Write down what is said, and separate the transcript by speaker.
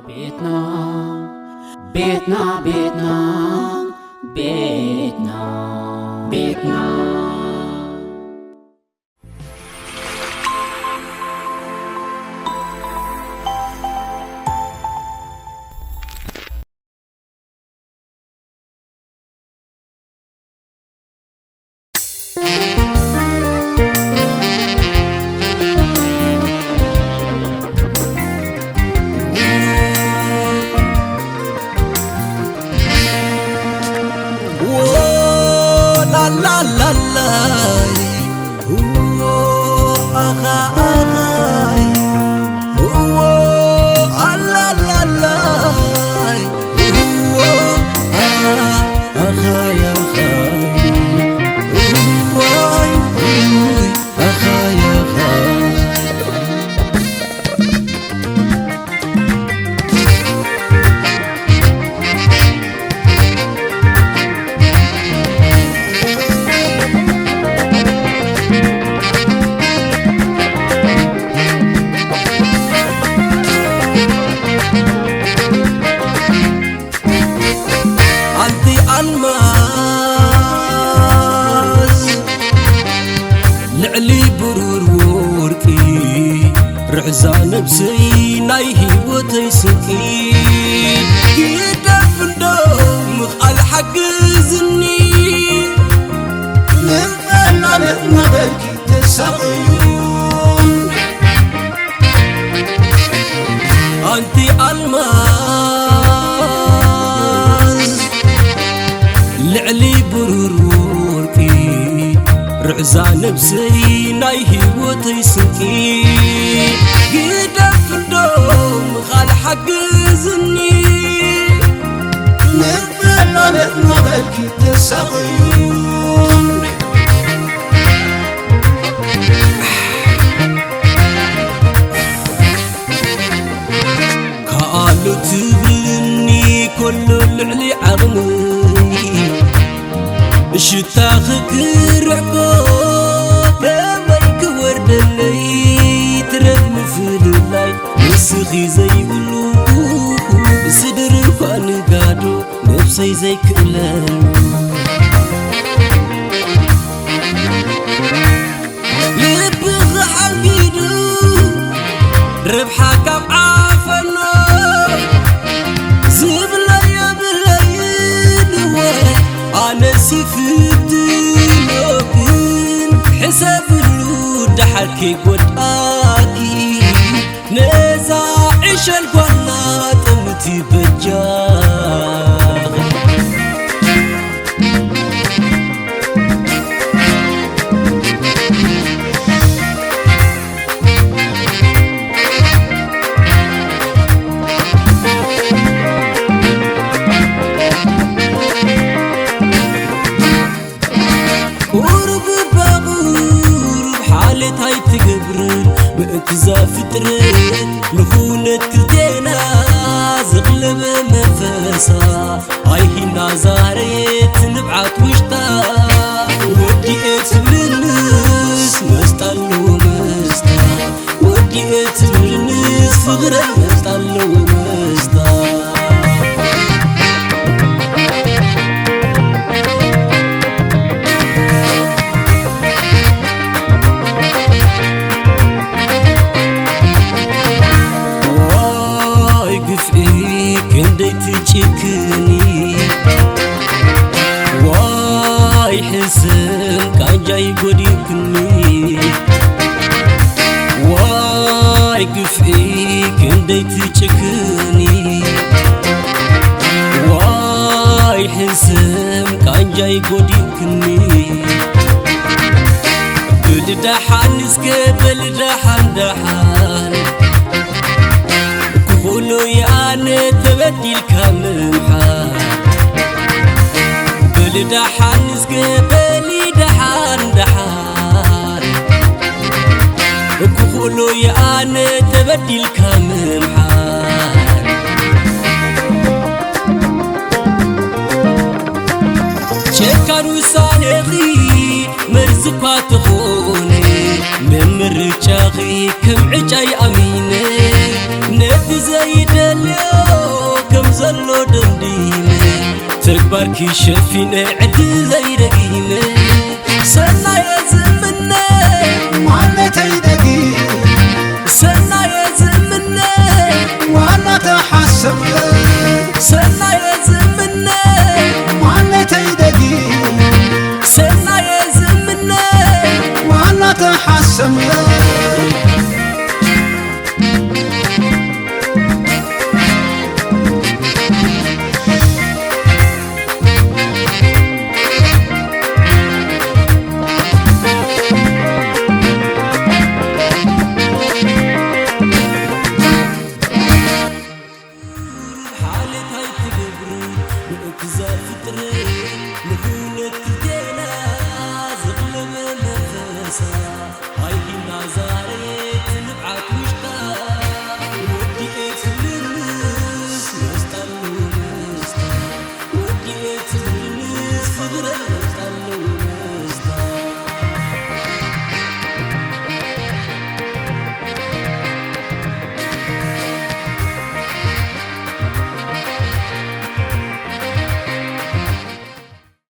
Speaker 1: بيتنا بيتنا بيتنا بيتنا بيتنا
Speaker 2: la la la aga la la la aga ya لعلي برور وركي رعزان بسي ناي هيوتي سكي كيدا فندوم مخال حقزني من فانا نغلقي تساقيون انتي الماس لعلي برور وركي رعزان بسي ناي هيوتي سكي قيدا فندوم خال حقزني من فانا نغلقي تساقيون كالو تبلني كل العلي عغمي شتاخك رعبو بميك ورد اللي ترم في اللاي نسخي زي ولو صدر فان قادو نفسي زي كلام يبغ حقيدو ربحك بعافنا زبلا يا بلايد أنا سفدي لكن حساب اللود حكي قداكي نزا عيش القناة تمتي بجاغ هاي تقبرن بانتزا فترن نخونة كلتينا زغلب مفاسا هاي هنا زاريت نبعت وشتا وديت بالنس مستالو مستا وديت بالنس فغرا مستالو مستا تشكني واي حسن كان جاي قديكني واي كفيك اندي تشكني واي حسن كان جاي قديكني بلدحان نسكبل دحان دحان كولو يانا تبديل كمحان بلدحان نسكبلي دحان دحان كولو يانا تبديل كمحان شكر وسانخي مرزقا تخوني ممر شاخي كم عجاي أميني نفي زي دليل زلو دنديمة تكبركي شفينة عدلي رقيمة سنة يا زمنة
Speaker 3: وانا تيدقي
Speaker 2: سنة يا زمنة
Speaker 3: وانا تحسب
Speaker 2: سنة يا زمنة
Speaker 3: وانا تيدقي
Speaker 2: سنة يا زمنة
Speaker 3: وانا تحسب